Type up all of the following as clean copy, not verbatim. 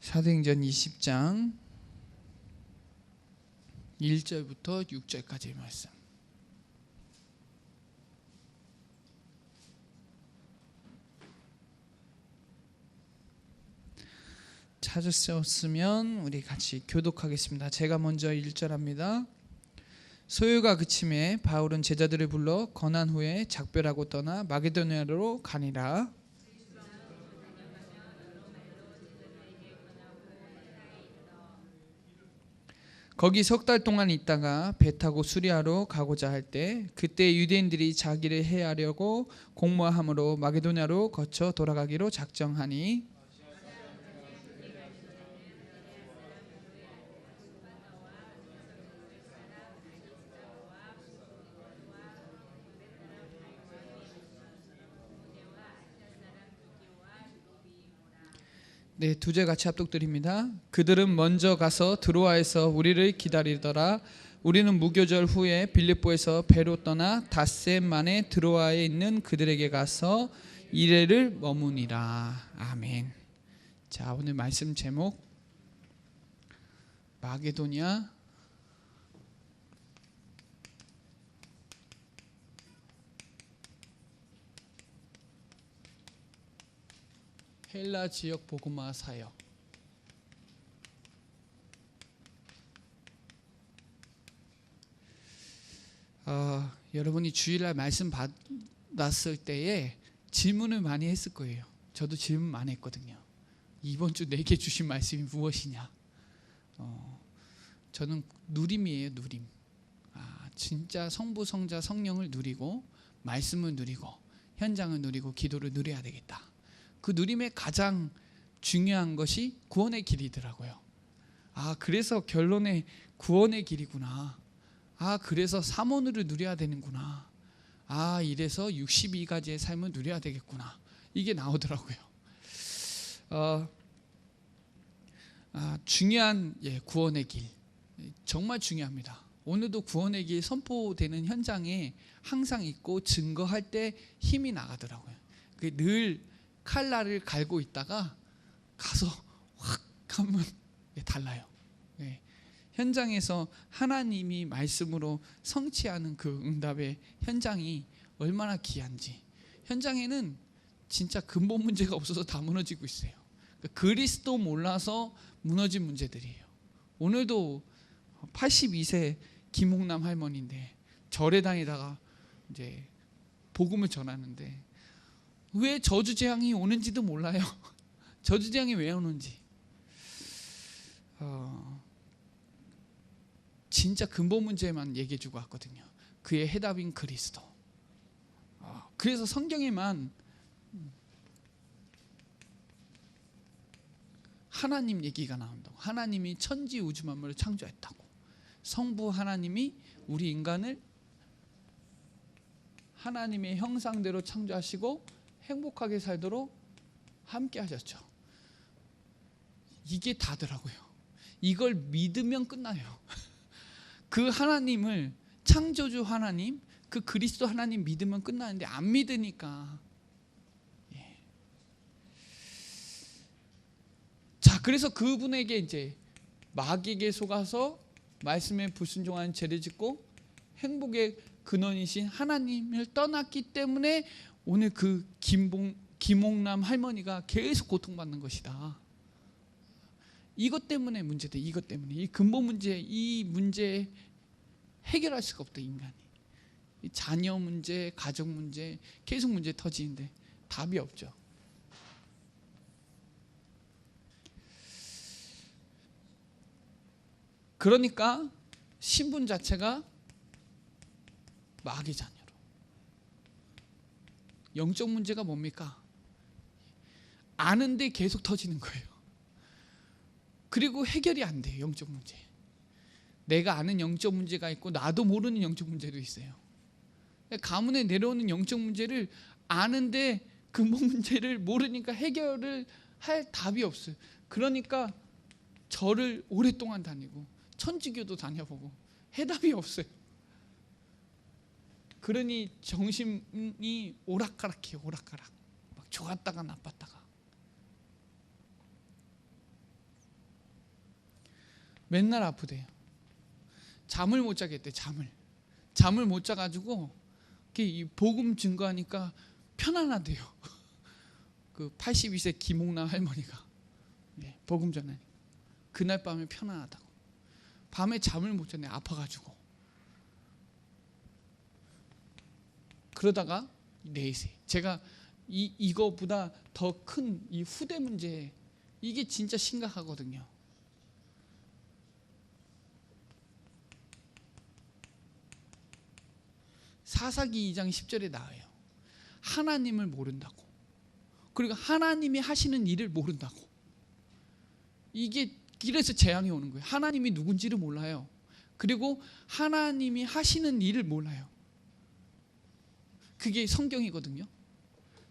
사도행전 20장 1절부터 6절까지의 말씀. 찾으셨으면 우리 같이 교독하겠습니다. 제가 먼저 1절 합니다. 소요가 그침에 바울은 제자들을 불러 건한 후에 작별하고 떠나 마게도냐로 가니라. 거기 석 달 동안 있다가 배 타고 수리아로 가고자 할 때 그때 유대인들이 자기를 해하려고 공모함으로 마게도냐로 거쳐 돌아가기로 작정하니 네, 두 절 같이 합독드립니다. 그들은 먼저 가서 드로아에서 우리를 기다리더라. 우리는 무교절 후에 빌립보에서 배로 떠나 닷새 만에 드로아에 있는 그들에게 가서 이레를 머무니라. 아멘. 자, 오늘 말씀 제목 마게도냐 헬라 지역 복음화 사역. 여러분이 주일날 말씀 받았을 때에 질문을 많이 했을 거예요. 저도 질문 많이 했거든요. 이번 주 내게 주신 말씀이 무엇이냐? 저는 누림이에요. 누림. 진짜 성부, 성자, 성령을 누리고 말씀을 누리고 현장을 누리고 기도를 누려야 되겠다. 그 누림의 가장 중요한 것이 구원의 길이더라고요. 그래서 결론에 구원의 길이구나. 그래서 삼원으로 누려야 되는구나. 이래서 62가지의 삶을 누려야 되겠구나. 이게 나오더라고요. 중요한 구원의 길. 정말 중요합니다. 오늘도 구원의 길 선포되는 현장에 항상 있고 증거할 때 힘이 나가더라고요. 늘 칼날을 갈고 있다가 가서 확 하면 달라요. 현장에서 하나님이 말씀으로 성취하는 그 응답의 현장이 얼마나 귀한지. 현장에는 진짜 근본 문제가 없어서 다 무너지고 있어요. 그리스도 몰라서 무너진 문제들이에요. 오늘도 82세 김홍남 할머니인데 절에 다니다가 이제 복음을 전하는데 왜 저주재앙이 오는지도 몰라요. 저주재앙이 왜 오는지. 진짜 근본 문제만 얘기해주고 왔거든요. 그의 해답인 그리스도. 그래서 성경에만 하나님 얘기가 나온다고. 하나님이 천지 우주 만물을 창조했다고. 성부 하나님이 우리 인간을 하나님의 형상대로 창조하시고 행복하게 살도록 함께 하셨죠. 이게 다더라고요. 이걸 믿으면 끝나요. 그 하나님을, 창조주 하나님, 그 그리스도 하나님 믿으면 끝나는데 안 믿으니까. 자, 그래서 그분에게 이제 마귀에게 속아서 말씀에 불순종하는 죄를 짓고 행복의 근원이신 하나님을 떠났기 때문에 오늘 그 김홍남 할머니가 계속 고통받는 것이다. 이것 때문에 문제다. 이것 때문에 이 근본 문제, 이 문제 해결할 수가 없다. 인간이 자녀 문제, 가족 문제 계속 문제 터지는데 답이 없죠. 그러니까 신분 자체가 마귀 자녀로. 영적 문제가 뭡니까? 아는데 계속 터지는 거예요. 그리고 해결이 안 돼요. 영적 문제. 내가 아는 영적 문제가 있고 나도 모르는 영적 문제도 있어요. 가문에 내려오는 영적 문제를 아는데 근본 문제를 모르니까 해결을 할 답이 없어요. 그러니까 절을 오랫동안 다니고 천주교도 다녀보고 해답이 없어요. 그러니 정신이 오락가락해요. 오락가락. 막 좋았다가 나빴다가. 맨날 아프대요. 잠을 못 자겠대. 잠을 못 자가지고 이 복음 증거하니까 편안하대요. 그 82세 김옥남 할머니가 복음 전하니까 그날 밤에 편안하다고. 밤에 잠을 못 자네. 아파가지고. 그러다가 내세. 제가 이거보다 더 큰 이 후대 문제, 이게 진짜 심각하거든요. 사사기 2장 10절에 나와요. 하나님을 모른다고. 그리고 하나님이 하시는 일을 모른다고. 이게 이래서 재앙이 오는 거예요. 하나님이 누군지를 몰라요. 그리고 하나님이 하시는 일을 몰라요. 그게 성경이거든요.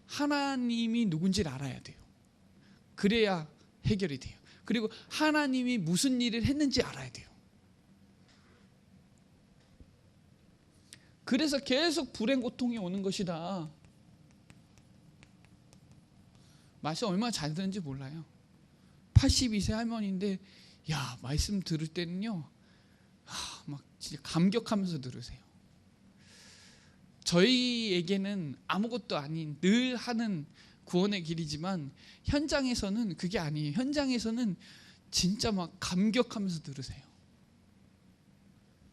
하나님이 누군지를 알아야 돼요. 그래야 해결이 돼요. 그리고 하나님이 무슨 일을 했는지 알아야 돼요. 그래서 계속 불행 고통이 오는 것이다. 말씀 얼마나 잘 듣는지 몰라요. 82세 할머니인데 말씀 들을 때는요, 막 진짜 감격하면서 들으세요. 저희에게는 아무것도 아닌 늘 하는 구원의 길이지만 현장에서는 그게 아니에요. 현장에서는 진짜 막 감격하면서 들으세요.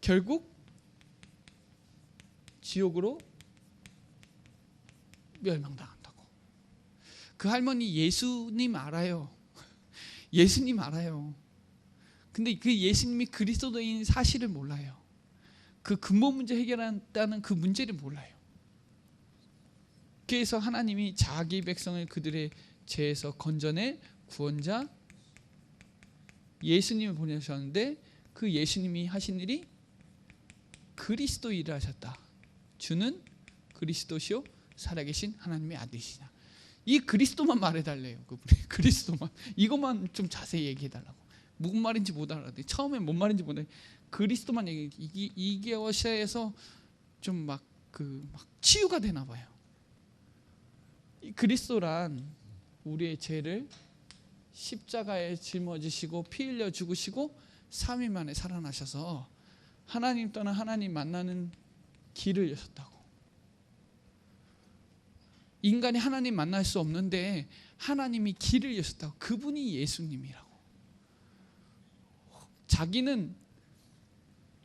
결국 지옥으로 멸망당한다고. 그 할머니 예수님 알아요. 예수님 알아요. 근데 그 예수님이 그리스도인 사실을 몰라요. 그 근본 문제 해결한다는 그 문제를 몰라요. 그래서 하나님이 자기 백성을 그들의 죄에서 건져내 구원자 예수님을 보내셨는데, 그 예수님이 하신 일이 그리스도 일을 하셨다. 주는 그리스도시요 살아계신 하나님의 아들이시다. 이 그리스도만 말해달래요. 그분이 그리스도만, 이것만 좀 자세히 얘기해달라고. 무슨 말인지 못 알아듣. 처음에 뭔 말인지 못 알아듣. 그리스도만 얘기. 이게 어시아에서 좀 막 치유가 되나 봐요. 이 그리스도란 우리의 죄를 십자가에 짊어지시고 피 흘려 죽으시고 3일 만에 살아나셔서 하나님 떠나 하나님 만나는 길을 여셨다고. 인간이 하나님 만날 수 없는데 하나님이 길을 여셨다고. 그분이 예수님이라고. 자기는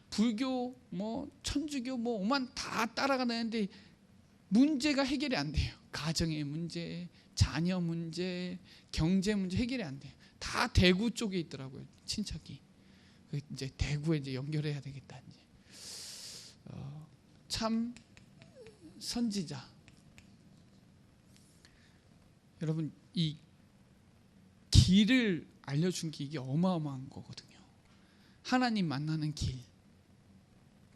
불교, 천주교, 오만 다 따라가는데 문제가 해결이 안 돼요. 가정의 문제, 자녀 문제, 경제 문제 해결이 안 돼요. 다 대구 쪽에 있더라고요. 친척이. 이제 대구에 이제 연결해야 되겠다. 이제. 참 선지자. 여러분, 이 길을 알려준 게 이게 어마어마한 거거든요. 하나님 만나는 길.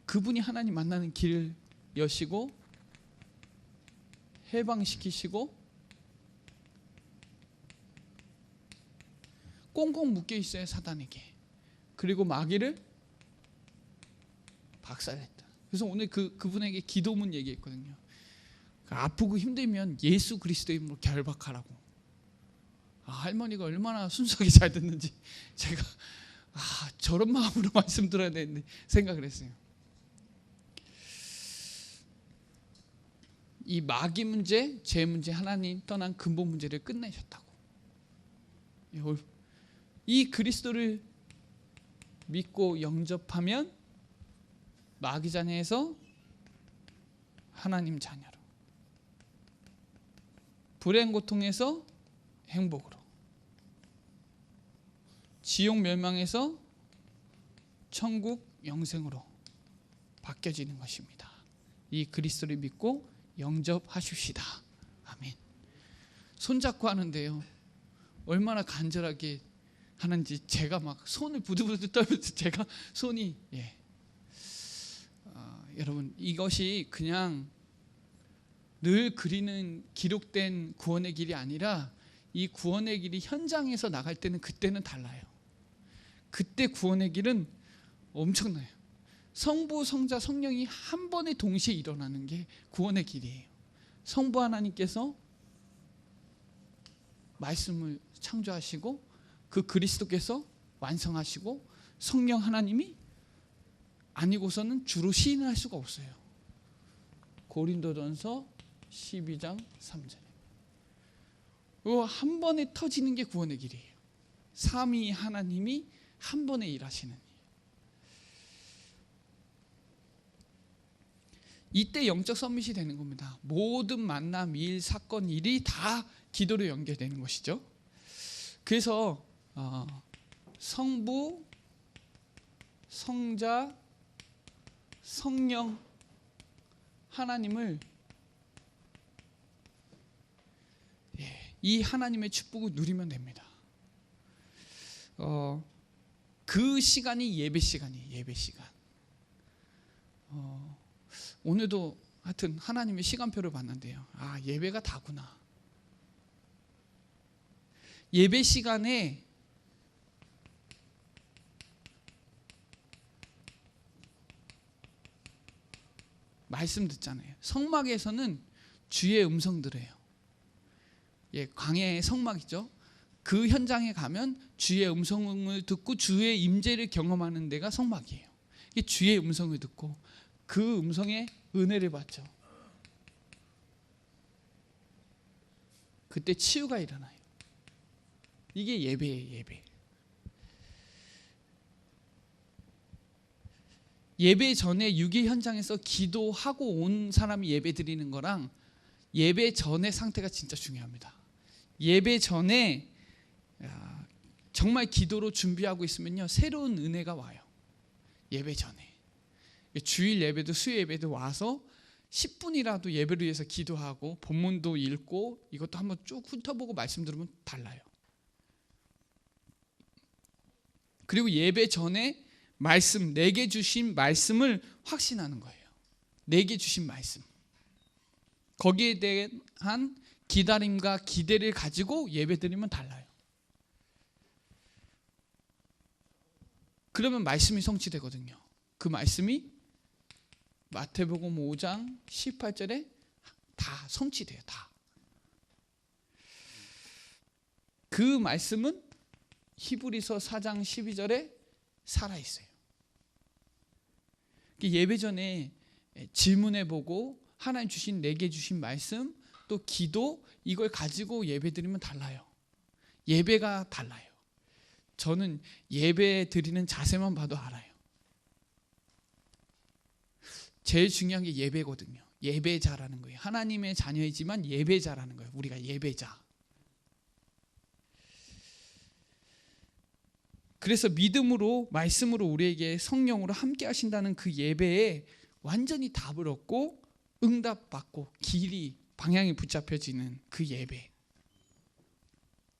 그분이 하나님 만나는 길을 여시고 해방시키시고 꽁꽁 묶여 있어요, 사단에게. 그리고 마귀를 박살냈다. 그래서 오늘 그분에게 기도문 얘기했거든요. 아프고 힘들면 예수 그리스도의 이름으로 결박하라고. 할머니가 얼마나 순수하게 잘 듣는지 제가 저런 마음으로 말씀 들어야 되는데 생각을 했어요. 이 마귀 문제, 죄 문제, 하나님 떠난 근본 문제를 끝내셨다고. 이 그리스도를 믿고 영접하면 마귀 자녀에서 하나님 자녀로, 불행 고통에서 행복으로, 지옥 멸망에서 천국 영생으로 바뀌어지는 것입니다. 이 그리스도를 믿고 영접하십시다. 아멘. 손잡고 하는데요, 얼마나 간절하게 하는지 제가 막 손을 부들부들 떨면서 제가 손이 여러분, 이것이 그냥 늘 그리는 기록된 구원의 길이 아니라 이 구원의 길이 현장에서 나갈 때는 그때는 달라요. 그때 구원의 길은 엄청나요. 성부, 성자, 성령이 한 번에 동시에 일어나는 게 구원의 길이에요. 성부 하나님께서 말씀을 창조하시고 그 그리스도께서 완성하시고 성령 하나님이 아니고서는 주로 시인을 할 수가 없어요. 고린도전서 12장 3절. 한 번에 터지는 게 구원의 길이에요. 삼위 하나님이 한 번에 일하시는 일. 이때 영적 서밋이 되는 겁니다. 모든 만남, 일, 사건, 일이 다 기도로 연결되는 것이죠. 그래서 성부, 성자, 성령 하나님을 이 하나님의 축복을 누리면 됩니다. 그 시간이 예배 시간이에요. 예배 시간. 오늘도 하여튼 하나님의 시간표를 봤는데요. 예배가 다구나. 예배 시간에 말씀 듣잖아요. 성막에서는 주의 음성 들어요. 광야의 성막이죠. 그 현장에 가면 주의 음성을 듣고 주의 임재를 경험하는 데가 성막이에요. 주의 음성을 듣고 그 음성에 은혜를 받죠. 그때 치유가 일어나요. 이게 예배예요. 예배. 예배 전에 유기 현장에서 기도하고 온 사람이 예배 드리는 거랑 예배 전의 상태가 진짜 중요합니다. 예배 전에 정말 기도로 준비하고 있으면요, 새로운 은혜가 와요. 예배 전에. 주일 예배도 수요 예배도 와서 10분이라도 예배를 위해서 기도하고 본문도 읽고 이것도 한번 쭉 훑어보고 말씀 들으면 달라요. 그리고 예배 전에 말씀, 내게 주신 말씀을 확신하는 거예요. 내게 주신 말씀. 거기에 대한 기다림과 기대를 가지고 예배 드리면 달라요. 그러면 말씀이 성취되거든요. 그 말씀이 마태복음 5장 18절에 다 성취돼요. 다. 그 말씀은 히브리서 4장 12절에 살아있어요. 예배 전에 질문해보고 하나님 주신 내게 주신 말씀 또 기도 이걸 가지고 예배 드리면 달라요. 예배가 달라요. 저는 예배 드리는 자세만 봐도 알아요. 제일 중요한 게 예배거든요. 예배자라는 거예요. 하나님의 자녀이지만 예배자라는 거예요. 우리가 예배자. 그래서 믿음으로 말씀으로 우리에게 성령으로 함께 하신다는 그 예배에 완전히 답을 얻고 응답받고 길이 방향이 붙잡혀지는 그 예배.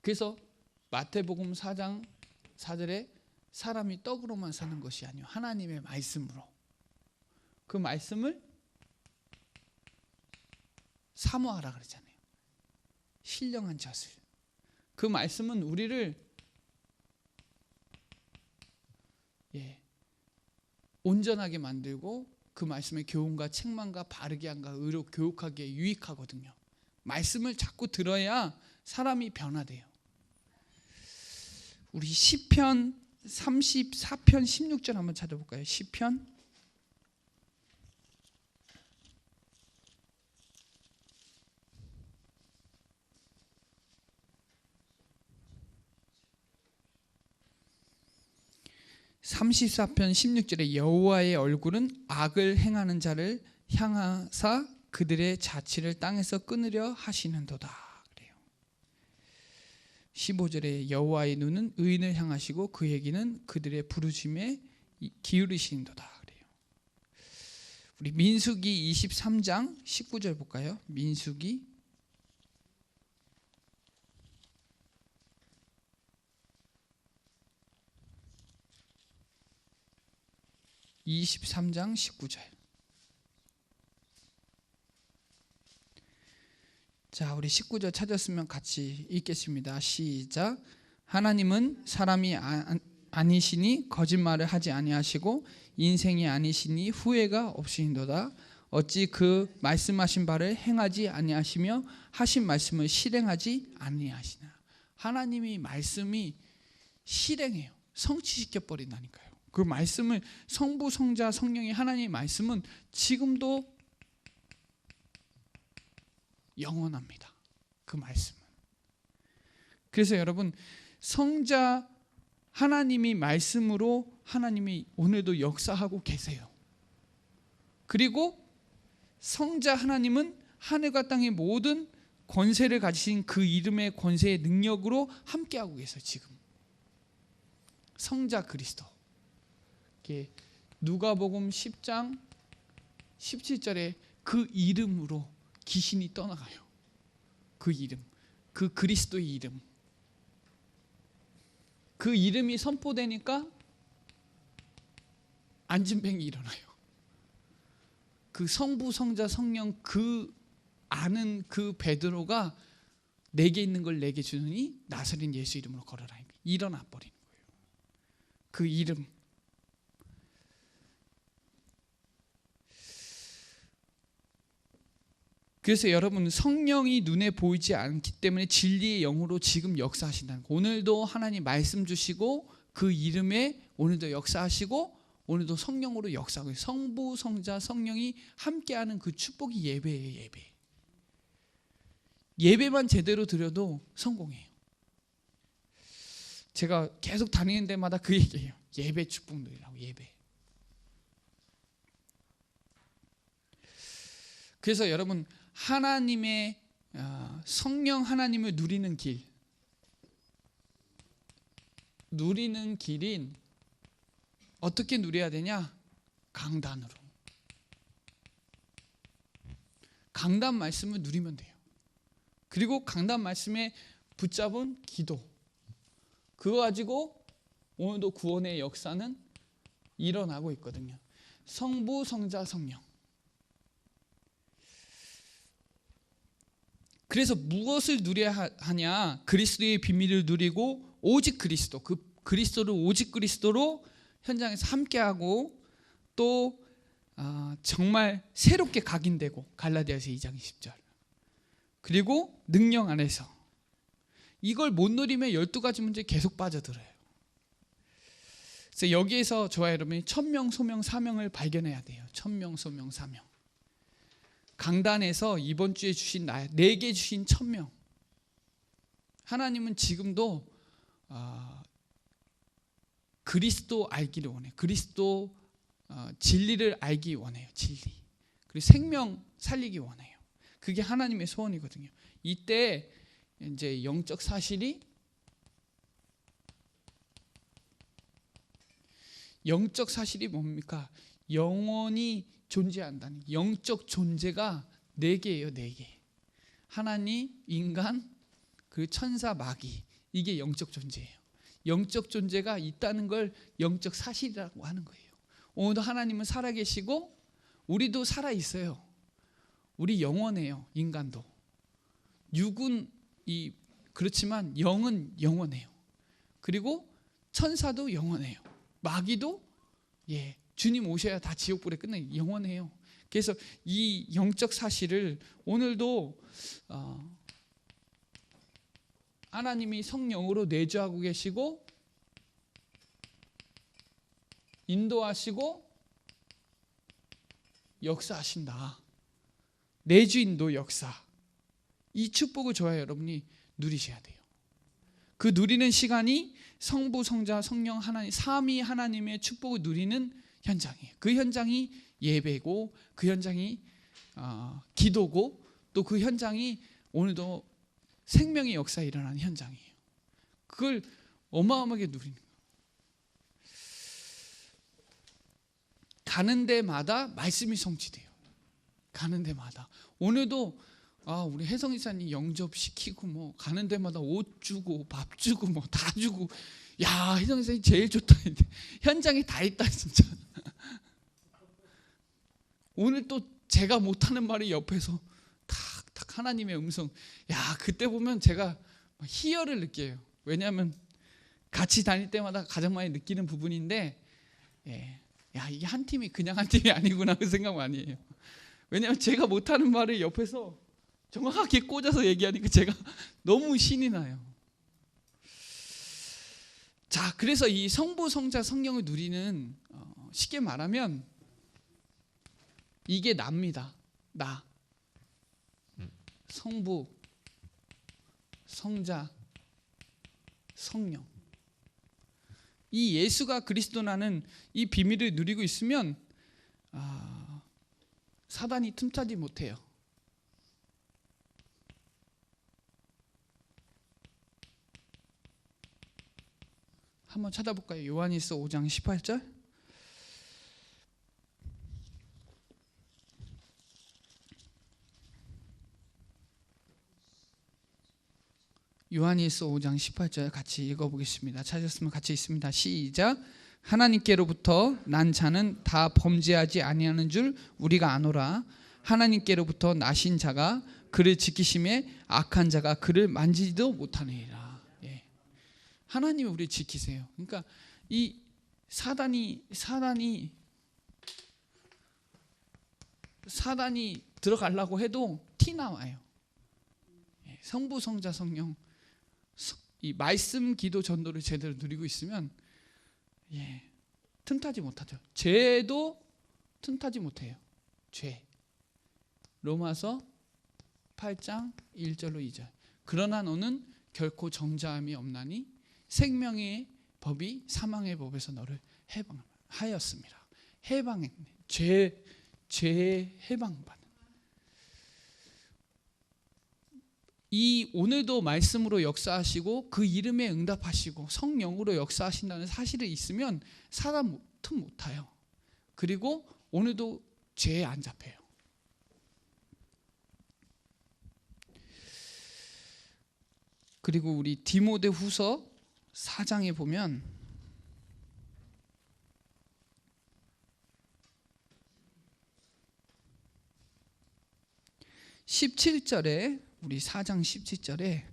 그래서 마태복음 4장 4절에 사람이 떡으로만 사는 것이 아니요 하나님의 말씀으로 그 말씀을 사모하라 그러잖아요. 신령한 젖을. 그 말씀은 우리를 온전하게 만들고 그 말씀의 교훈과 책망과 바르게 함과 의로 교육하기에 유익하거든요. 말씀을 자꾸 들어야 사람이 변화돼요. 우리 시편 34편 16절 한번 찾아볼까요? 시편 34편 16절에 여호와의 얼굴은 악을 행하는 자를 향하사 그들의 자취를 땅에서 끊으려 하시는도다. 그래요. 15절에 여호와의 눈은 의인을 향하시고 그에게는 그들의 부르심에 기울이시는도다. 그래요. 우리 민수기 23장 19절 볼까요? 민수기 23장 19절. 자, 우리 19절 찾았으면 같이 읽겠습니다. 시작. 하나님은 사람이 아니시니 거짓말을 하지 아니하시고 인생이 아니시니 후회가 없으신도다. 어찌 그 말씀하신 바를 행하지 아니하시며 하신 말씀을 실행하지 아니하시나. 하나님이 말씀이 실행해요. 성취시켜 버린다니까요. 그 말씀을 성부, 성자, 성령이 하나님의 말씀은 지금도 영원합니다. 그 말씀은. 그래서 여러분 성자 하나님이 말씀으로 하나님이 오늘도 역사하고 계세요. 그리고 성자 하나님은 하늘과 땅의 모든 권세를 가지신 그 이름의 권세의 능력으로 함께하고 계세요. 지금 성자 그리스도. 누가복음 10장 17절에 그 이름으로 귀신이 떠나가요. 그 이름, 그 그리스도의 이름. 그 이름이 선포되니까 안진뱅이 일어나요. 그 성부, 성자, 성령 그 아는 그 베드로가 내게 있는 걸 내게 주느니 나사렛 예수 이름으로 걸어라. 일어나 버리는 거예요. 그 이름. 그래서 여러분 성령이 눈에 보이지 않기 때문에 진리의 영으로 지금 역사하신다는 거. 오늘도 하나님 말씀 주시고 그 이름에 오늘도 역사하시고 오늘도 성령으로 역사하고 성부, 성자, 성령이 함께하는 그 축복이 예배예요. 예배. 예배만 제대로 드려도 성공해요. 제가 계속 다니는 데마다 그 얘기예요. 예배 축복 누리라고. 예배. 그래서 여러분 하나님의 성령 하나님을 누리는 길인 어떻게 누려야 되냐? 강단으로. 강단 말씀을 누리면 돼요. 그리고 강단 말씀에 붙잡은 기도. 그거 가지고 오늘도 구원의 역사는 일어나고 있거든요. 성부, 성자, 성령. 그래서 무엇을 누려야 하냐? 그리스도의 비밀을 누리고 오직 그리스도, 그 그리스도를 오직 그리스도로 현장에서 함께하고 또 정말 새롭게 각인되고 갈라디아서 2장 20절. 그리고 능력 안에서 이걸 못 누리면 12가지 문제 계속 빠져들어요. 그래서 여기에서 저와 여러분이 천명, 소명, 사명을 발견해야 돼요. 천명, 소명, 사명. 강단에서 이번 주에 주신 내게 주신 천명. 하나님은 지금도 그리스도 알기를 원해요. 그리스도 진리를 알기 원해요. 진리. 그리고 생명 살리기 원해요. 그게 하나님의 소원이거든요. 이때 이제 영적 사실이 뭡니까? 영원히 존재한다는 영적 존재가 4개예요. 4개. 하나님, 인간, 그리고 천사, 마귀. 이게 영적 존재예요. 영적 존재가 있다는 걸 영적 사실이라고 하는 거예요. 오늘도 하나님은 살아계시고 우리도 살아있어요. 우리 영원해요. 인간도. 육은 그렇지만 영은 영원해요. 그리고 천사도 영원해요. 마귀도 주님 오셔야 다 지옥불에 끝내 영원해요. 그래서 이 영적 사실을 오늘도 하나님이 성령으로 내주하고 계시고 인도하시고 역사하신다. 내주인도 역사. 이 축복을 저와 여러분이 누리셔야 돼요. 그 누리는 시간이 성부, 성자, 성령 하나님 삼위 하나님의 축복을 누리는 현장이에요. 그 현장이 예배고 그 현장이 기도고 또 그 현장이 오늘도 생명의 역사에 일어나는 현장이에요. 그걸 어마어마하게 누리는 거예요. 가는 데마다 말씀이 성취돼요. 가는 데마다. 오늘도 우리 혜성 이사님 영접시키고 뭐 가는 데마다 옷 주고 밥 주고 뭐 다 주고 야 혜성 이사님 제일 좋다. 현장에 다 있다 진짜. 오늘 또 제가 못하는 말이 옆에서 탁탁 하나님의 음성. 야 그때 보면 제가 희열을 느껴요. 왜냐하면 같이 다닐 때마다 가장 많이 느끼는 부분인데 야 이게 한 팀이 그냥 한 팀이 아니구나 그 생각 많이 해요. 왜냐하면 제가 못하는 말을 옆에서 정확하게 꽂아서 얘기하니까 제가 너무 신이 나요. 자 자, 그래서 이 성부, 성자, 성령을 누리는 쉽게 말하면 이게 나입니다. 나. 성부, 성자, 성령. 이 예수가 그리스도라는 이 비밀을 누리고 있으면 사단이 틈타지 못해요. 한번 찾아볼까요? 요한일서 5장 18절. 요한일서 5장 18절 같이 읽어보겠습니다. 찾았으면 같이 읽습니다. 시작. 하나님께로부터 난 자는 다 범죄하지 아니하는 줄 우리가 아노라. 하나님께로부터 나신 자가 그를 지키심에 악한 자가 그를 만지지도 못하느니라. 예. 하나님이 우리를 지키세요. 그러니까 이 사단이 들어가려고 해도 티 나와요. 예. 성부, 성자, 성령 이 말씀, 기도, 전도를 제대로 누리고 있으면 틈타지 못하죠. 죄도 틈타지 못해요. 죄. 로마서 8장 1절로 2절. 그러나 너는 결코 정죄함이 없나니 생명의 법이 사망의 법에서 너를 해방하였습니다. 해방했네. 죄 해방받는. 이 오늘도 말씀으로 역사하시고 그 이름에 응답하시고 성령으로 역사하신다는 사실이 있으면 사단 틈 못 타요. 그리고 오늘도 죄에 안 잡혀요. 그리고 우리 디모데후서 4장에 보면 17절에 우리 4장 17절에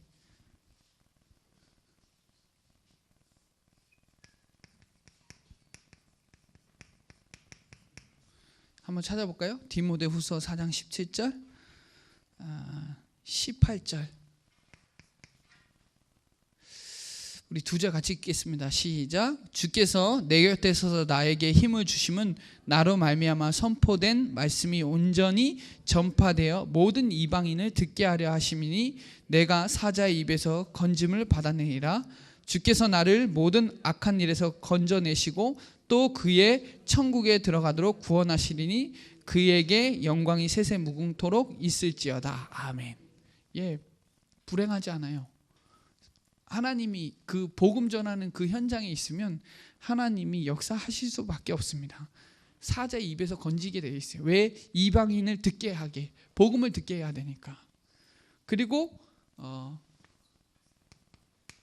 한번 찾아볼까요? 디모데후서 4장 17절 18절 우리 두 절 같이 읽겠습니다. 시작. 주께서 내 곁에 서서 나에게 힘을 주심은 나로 말미암아 선포된 말씀이 온전히 전파되어 모든 이방인을 듣게 하려 하심이니 내가 사자의 입에서 건짐을 받았느니라. 주께서 나를 모든 악한 일에서 건져내시고 또 그의 천국에 들어가도록 구원하시리니 그에게 영광이 세세 무궁토록 있을지어다. 아멘. 예, 불행하지 않아요. 하나님이 그 복음 전하는 그 현장에 있으면 하나님이 역사하실 수밖에 없습니다. 사자의 입에서 건지게 되어 있어요. 왜? 이방인을 듣게 하게, 복음을 듣게 해야 되니까. 그리고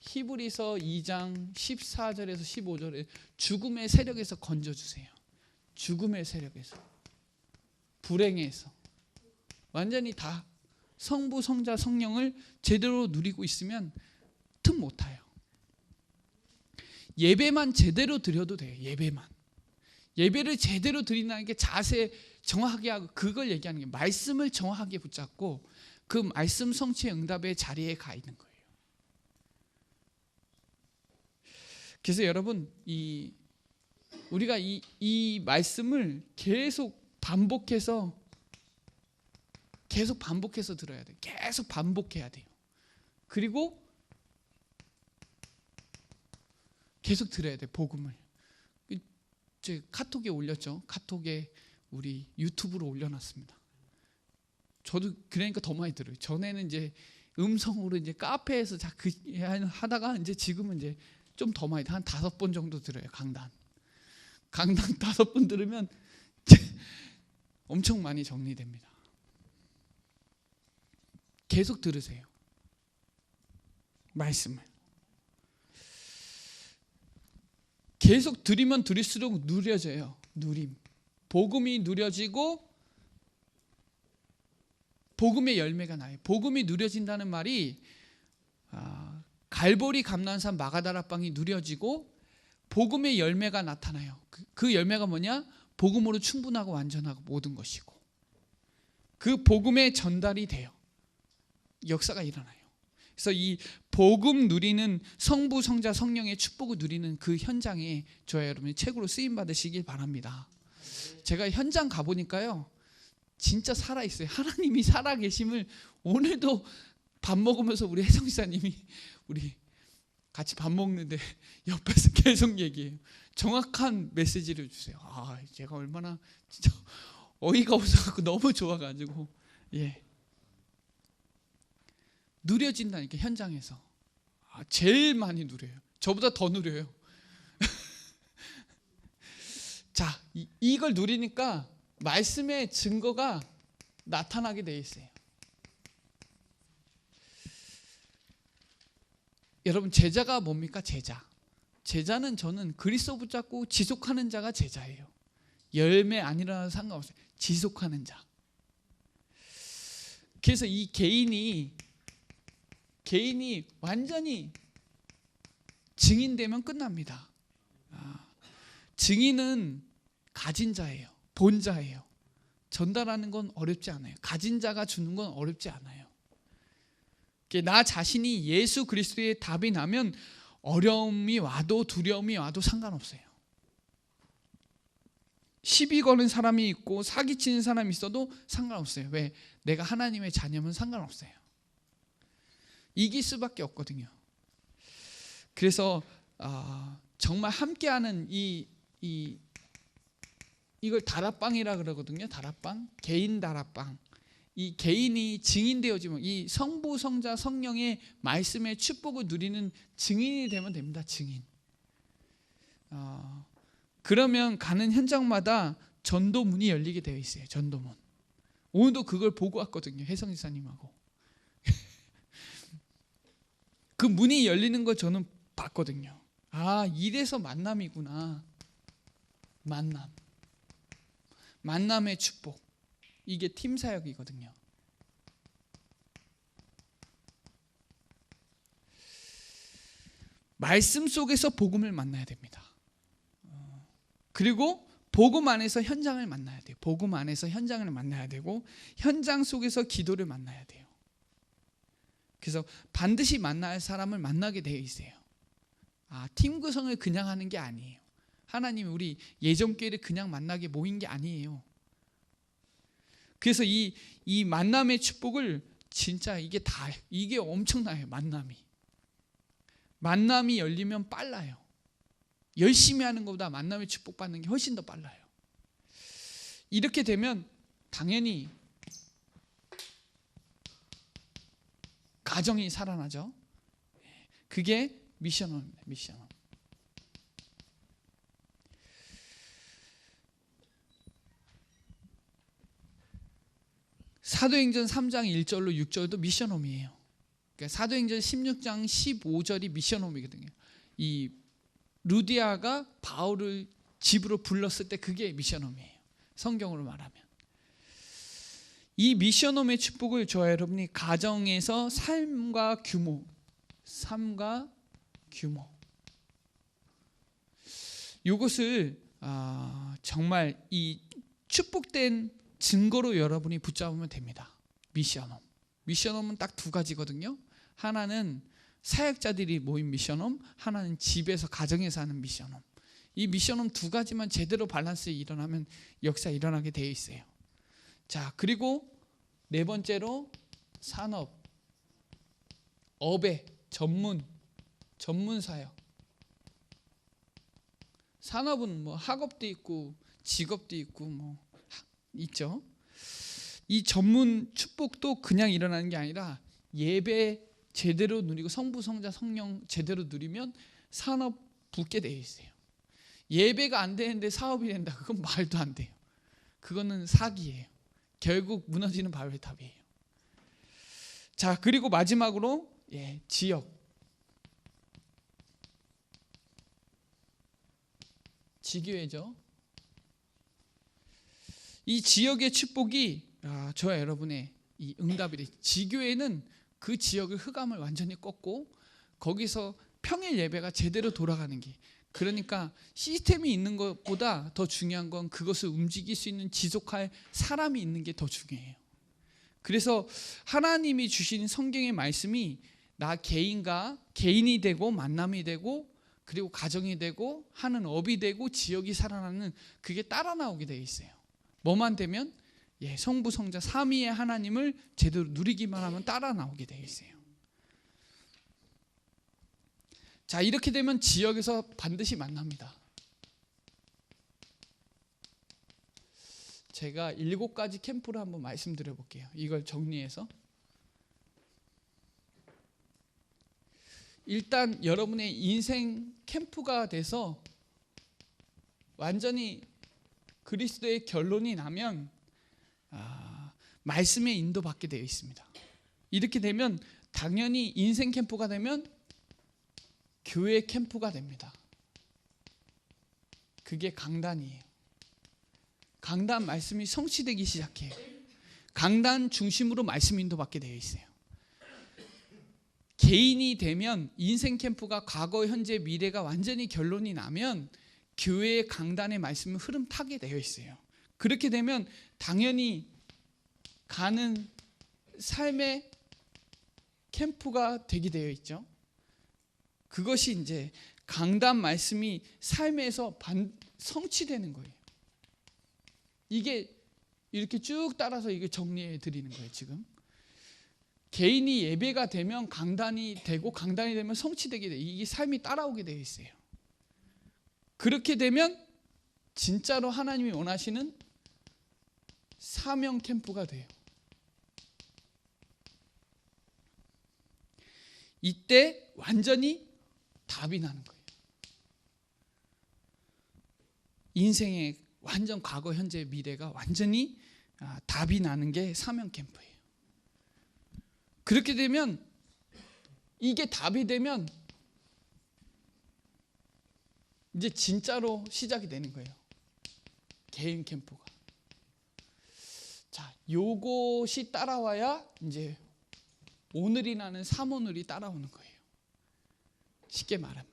히브리서 2장 14절에서 15절에 죽음의 세력에서 건져주세요. 죽음의 세력에서, 불행에서 완전히 다 성부, 성자, 성령을 제대로 누리고 있으면 틈 못 타요. 예배만 제대로 드려도 돼요. 예배를 제대로 드린다는 게 자세 정확하게 하고 그걸 얘기하는 게 말씀을 정확하게 붙잡고 그 말씀 성취의 응답의 자리에 가 있는 거예요. 그래서 여러분 우리가 이 말씀을 계속 반복해서 들어야 돼요. 계속 반복해야 돼요. 그리고 계속 들어야 돼. 복음을. 카톡에 올렸죠. 카톡에 우리 유튜브로 올려놨습니다. 저도 그러니까 더 많이 들어요. 전에는 이제 음성으로 이제 카페에서 하다가 이제 지금은 이제 좀 더 많이 한 5번 정도 들어요. 강단 5번 들으면 엄청 많이 정리됩니다. 계속 들으세요. 말씀을. 계속 들으면 들을수록 누려져요. 누림. 복음이 누려지고 복음의 열매가 나요. 복음이 누려진다는 말이 갈보리 감난산 마가다라빵이 누려지고 복음의 열매가 나타나요. 그 열매가 뭐냐? 복음으로 충분하고 완전하고 모든 것이고 그 복음의 전달이 돼요. 역사가 일어나요. 그래서 이 복음 누리는 성부, 성자, 성령의 축복을 누리는 그 현장에 저와 여러분이 책으로 쓰임 받으시길 바랍니다. 제가 현장 가보니까요, 진짜 살아있어요. 하나님이 살아계심을 오늘도 밥 먹으면서 우리 혜성 지사님이 우리 같이 밥 먹는데 옆에서 계속 얘기해요. 정확한 메시지를 주세요. 아, 제가 얼마나 진짜 어이가 없어갖고 너무 좋아가지고, 예, 누려진다니까 현장에서. 제일 많이 누려요. 저보다 더 누려요. 자, 이걸 누리니까 말씀의 증거가 나타나게 돼 있어요. 여러분, 제자가 뭡니까? 제자는 저는 그리스도 붙잡고 지속하는 자가 제자예요. 열매 안 일어나도 상관없어요. 지속하는 자. 그래서 이 개인이 완전히 증인되면 끝납니다. 증인은 가진 자예요. 본자예요. 전달하는 건 어렵지 않아요. 가진 자가 주는 건 어렵지 않아요. 나 자신이 예수 그리스도의 답이 나면 어려움이 와도 두려움이 와도 상관없어요. 시비 거는 사람이 있고 사기치는 사람이 있어도 상관없어요. 왜? 내가 하나님의 자녀면 상관없어요. 이길 수밖에 없거든요. 그래서 정말 함께하는 이걸 다락방이라 그러거든요. 다락방, 개인 다락방. 이 개인이 증인되어지면 이 성부, 성자, 성령의 말씀의 축복을 누리는 증인이 되면 됩니다. 증인. 그러면 가는 현장마다 전도문이 열리게 되어 있어요. 전도문. 오늘도 그걸 보고 왔거든요. 혜성 지사님하고. 그 문이 열리는 걸 저는 봤거든요. 이래서 만남이구나. 만남의 축복. 이게 팀 사역이거든요. 말씀 속에서 복음을 만나야 됩니다. 그리고 복음 안에서 현장을 만나야 돼요. 복음 안에서 현장을 만나야 되고 현장 속에서 기도를 만나야 돼요. 그래서 반드시 만날 사람을 만나게 되어 있어요. 팀 구성을 그냥 하는 게 아니에요. 하나님이 우리 예정교회를 그냥 만나게 모인 게 아니에요. 그래서 이 만남의 축복을 진짜 이게 엄청나요. 만남이 열리면 빨라요. 열심히 하는 것보다 만남의 축복 받는 게 훨씬 더 빨라요. 이렇게 되면 당연히 가정이 살아나죠. 그게 미션홈입니다. 미션홈. 사도행전 3장 1절로 6절도 미션홈이에요. 그러니까 사도행전 16장 15절이 미션홈이거든요. 이 루디아가 바울을 집으로 불렀을 때 그게 미션홈이에요. 성경으로 말하면. 이 미션홈의 축복을 저와 여러분이 가정에서 삶과 규모 이것을 정말 이 축복된 증거로 여러분이 붙잡으면 됩니다. 미션홈은 딱 두 가지거든요. 하나는 사역자들이 모인 미션홈, 하나는 집에서 가정에서 하는 미션홈. 이 미션홈 두 가지만 제대로 밸런스 일어나면 역사 일어나게 되어 있어요. 자, 그리고 네 번째로 산업, 업의 전문 사역. 산업은 뭐 학업도 있고 직업도 있고 뭐 있죠. 이 전문 축복도 그냥 일어나는 게 아니라 예배 제대로 누리고 성부, 성자, 성령 제대로 누리면 산업 붙게 되어 있어요. 예배가 안 되는데 사업이 된다. 그건 말도 안 돼요. 그거는 사기예요. 결국 무너지는 바벨탑이에요. 자, 그리고 마지막으로 지역. 지교회죠. 이 지역의 축복이 저와 여러분의 이 응답이 지교회는 그 지역의 흑암을 완전히 꺾고 거기서 평일 예배가 제대로 돌아가는 게, 그러니까 시스템이 있는 것보다 더 중요한 건 그것을 움직일 수 있는 지속할 사람이 있는 게 더 중요해요. 그래서 하나님이 주신 성경의 말씀이 나 개인이 되고 만남이 되고 그리고 가정이 되고 하는 업이 되고 지역이 살아나는 그게 따라 나오게 되어 있어요. 뭐만 되면 성부 성자 삼위의 하나님을 제대로 누리기만 하면 따라 나오게 되어 있어요. 자, 이렇게 되면 지역에서 반드시 만납니다. 제가 7가지 캠프를 한번 말씀드려 볼게요. 이걸 정리해서. 일단 여러분의 인생 캠프가 돼서 완전히 그리스도의 결론이 나면 말씀에 인도받게 되어 있습니다. 이렇게 되면 당연히 인생 캠프가 되면 교회 캠프가 됩니다. 그게 강단이에요. 강단 말씀이 성취되기 시작해요. 강단 중심으로 말씀 인도받게 되어 있어요. 개인이 되면 인생 캠프가 과거, 현재, 미래가 완전히 결론이 나면 교회의 강단의 말씀을 흐름 타게 되어 있어요. 그렇게 되면 당연히 가는 삶의 캠프가 되게 되어 있죠. 그것이 이제 강단 말씀이 삶에서 성취되는 거예요. 이게 이렇게 쭉 따라서 이게 정리해 드리는 거예요. 지금 개인이 예배가 되면 강단이 되고 강단이 되면 성취되게 돼요. 이게 삶이 따라오게 되어 있어요. 그렇게 되면 진짜로 하나님이 원하시는 사명 캠프가 돼요. 이때 완전히 답이 나는 거예요. 인생의 완전 과거, 현재, 미래가 완전히 답이 나는 게 사명 캠프예요. 그렇게 되면 이게 답이 되면 이제 진짜로 시작이 되는 거예요. 개인 캠프가. 자, 요것이 따라와야 이제 오늘이 나는 삼오늘이 따라오는 거예요. 쉽게 말하면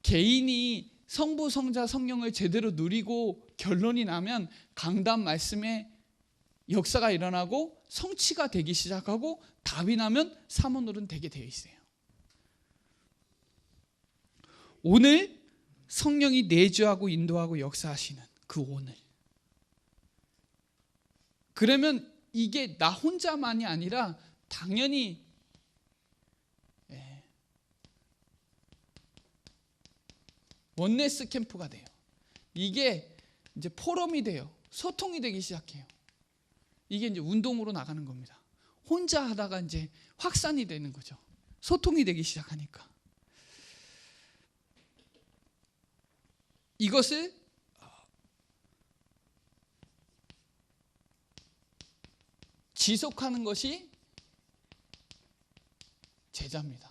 개인이 성부, 성자, 성령을 제대로 누리고 결론이 나면 강단 말씀에 역사가 일어나고 성취가 되기 시작하고 답이 나면 삼오늘은 되게 되어 있어요. 오늘 성령이 내주하고 인도하고 역사하시는 그 오늘. 그러면 이게 나 혼자만이 아니라 당연히 원네스 캠프가 돼요. 이게 이제 포럼이 돼요. 소통이 되기 시작해요. 이게 이제 운동으로 나가는 겁니다. 혼자 하다가 이제 확산이 되는 거죠. 소통이 되기 시작하니까. 이것을 지속하는 것이 제자입니다.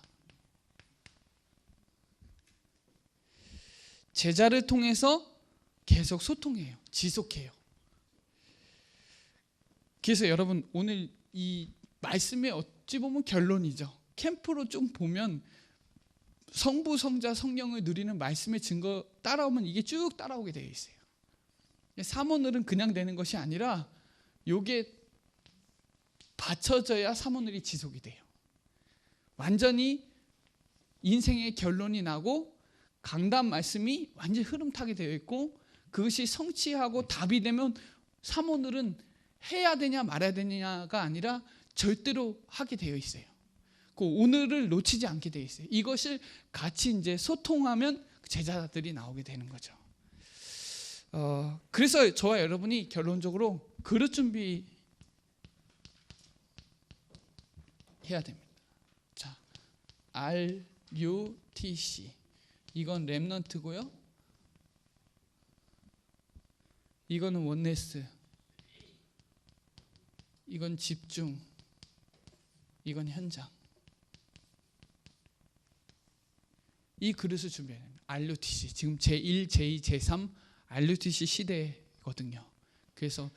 제자를 통해서 계속 소통해요. 지속해요. 그래서 여러분 오늘 이 말씀의 어찌 보면 결론이죠. 캠프로 좀 보면 성부, 성자, 성령을 누리는 말씀의 증거 따라오면 이게 쭉 따라오게 되어 있어요. 삼오늘은 그냥 되는 것이 아니라 이게 받쳐져야 삼오늘이 지속이 돼요. 완전히 인생의 결론이 나고 강단 말씀이 완전히 흐름 타게 되어 있고 그것이 성취하고 답이 되면 삼오늘은 해야 되냐 말아야 되냐가 아니라 절대로 하게 되어 있어요. 그 오늘을 놓치지 않게 되어 있어요. 이것을 같이 이제 소통하면 제자들이 나오게 되는 거죠. 그래서 저와 여러분이 결론적으로 그릇 준비 해야 됩니다. 자, RUTC 이건 렘넌트고요. 이거는 원네스. 이건 집중. 이건 현장. 이 그릇을 준비해야 됩니다. RUTC 지금 제1, 제2, 제3 RUTC 시대거든요. 그래서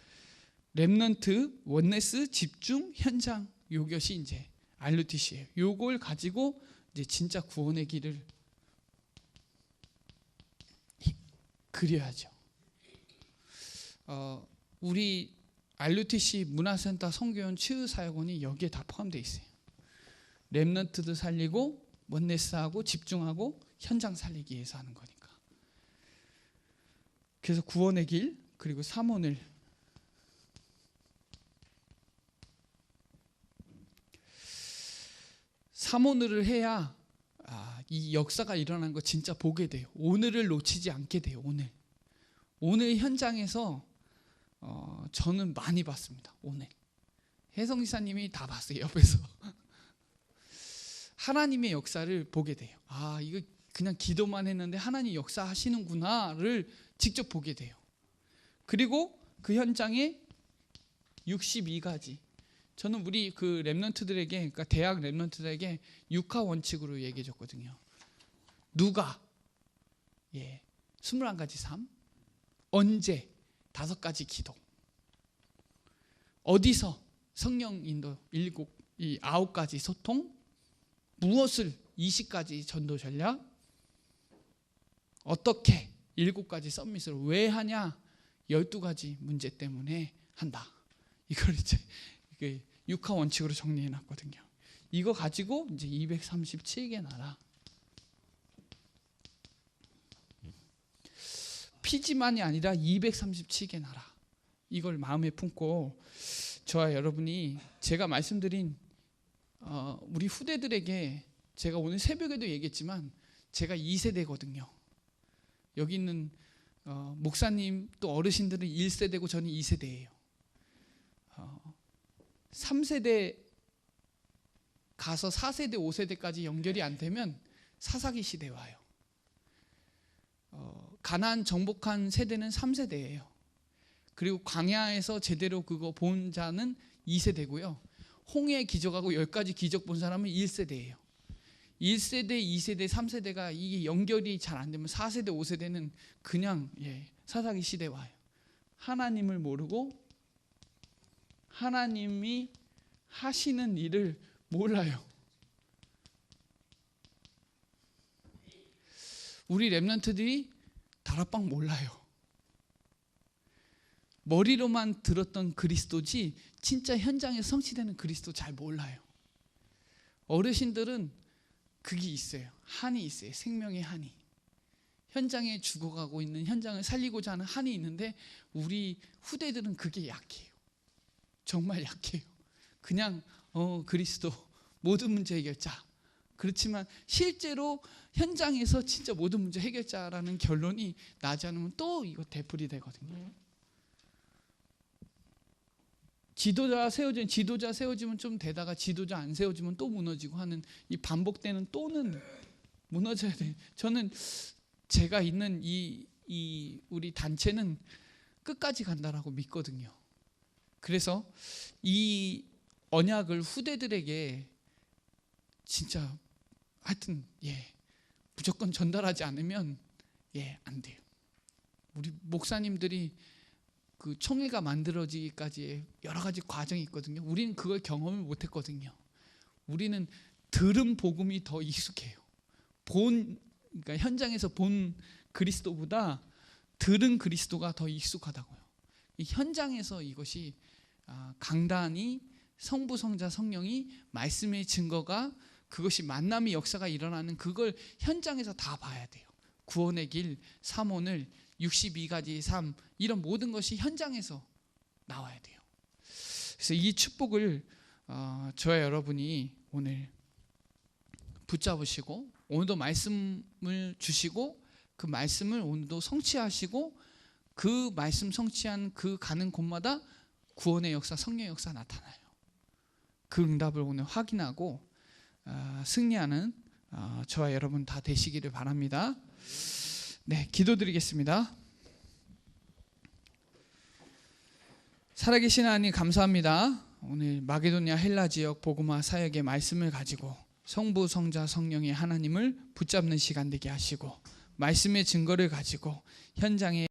렘넌트, 원네스, 집중, 현장 이것이 이제 RUTC예요. 요걸 가지고 이제 진짜 구원의 길을 그려야죠. 우리 RUTC 문화센터 성교원 치유사역원이 여기에 다 포함되어 있어요. 렘넌트도 살리고 원네스하고 집중하고 현장 살리기 위해서 하는 거니까. 그래서 구원의 길 그리고 삼원을 해야 이 역사가 일어나는 거 진짜 보게 돼요. 오늘을 놓치지 않게 돼요. 오늘 현장에서 저는 많이 봤습니다. 오늘 혜성 지사님이 다 봤어요. 옆에서 하나님의 역사를 보게 돼요. 이거 그냥 기도만 했는데 하나님 역사하시는구나를 직접 보게 돼요. 그리고 그 현장에 62가지, 저는 우리 그 렘넌트들에게, 그러니까 대학 렘넌트들에게 육하 원칙으로 얘기해 줬거든요. 누가 21가지 삶, 언제 5가지 기도, 어디서 성령 인도 9가지 소통, 무엇을 20가지 전도 전략, 어떻게 7가지 서밋을 왜 하냐, 12가지 문제 때문에 한다. 이걸 이제 육하 원칙으로 정리해 놨거든요. 이거 가지고 이제 237개 나라, 피지만이 아니라 237개 나라, 이걸 마음에 품고 저와 여러분이 제가 말씀드린 우리 후대들에게, 제가 오늘 새벽에도 얘기했지만 제가 2세대거든요. 여기 있는 목사님 또 어르신들은 1세대고 저는 2세대예요. 3세대 가서 4세대 5세대까지 연결이 안 되면 사사기 시대에 와요. 가나안 정복한 세대는 3세대예요. 그리고 광야에서 제대로 그거 본 자는 2세대고요. 홍해 기적하고 10가지 기적 본 사람은 1세대예요. 1세대, 2세대, 3세대가 이게 연결이 잘 안 되면 4세대, 5세대는 그냥 사사기 시대에 와요. 하나님을 모르고 하나님이 하시는 일을 몰라요. 우리 렘넌트들이 다락방 몰라요. 머리로만 들었던 그리스도지 진짜 현장에 성취되는 그리스도 잘 몰라요. 어르신들은 그게 있어요. 한이 있어요. 생명의 한이. 현장에 죽어가고 있는, 현장을 살리고자 하는 한이 있는데 우리 후대들은 그게 약해요. 정말 약해요. 그냥 그리스도 모든 문제 해결자. 그렇지만 실제로 현장에서 진짜 모든 문제 해결자라는 결론이 나지 않으면 또 이거 되풀이 되거든요. 지도자 세워지면 좀 되다가 지도자 안 세워지면 또 무너지고 하는 이 반복되는 또는 무너져야 돼요. 저는 제가 있는 이 우리 단체는 끝까지 간다라고 믿거든요. 그래서 이 언약을 후대들에게 진짜 하여튼 무조건 전달하지 않으면 안 돼요. 우리 목사님들이 그 총회가 만들어지기까지의 여러 가지 과정이 있거든요. 우리는 그걸 경험을 못했거든요. 우리는 들은 복음이 더 익숙해요. 그러니까 현장에서 본 그리스도보다 들은 그리스도가 더 익숙하다고요. 이 현장에서 이것이 강단이 성부, 성자, 성령이 말씀의 증거가, 그것이 만남의 역사가 일어나는, 그걸 현장에서 다 봐야 돼요. 구원의 길, 삼원을, 62가지 삶, 이런 모든 것이 현장에서 나와야 돼요. 그래서 이 축복을 저와 여러분이 오늘 붙잡으시고, 오늘도 말씀을 주시고 그 말씀을 오늘도 성취하시고, 그 말씀 성취한 그 가는 곳마다 구원의 역사, 성령의 역사 나타나요. 그 응답을 오늘 확인하고 승리하는 저와 여러분 다 되시기를 바랍니다. 네, 기도드리겠습니다. 살아계신 하나님 감사합니다. 오늘 마게도냐 헬라 지역 복음화 사역의 말씀을 가지고 성부, 성자, 성령의 하나님을 붙잡는 시간 되게 하시고, 말씀의 증거를 가지고 현장에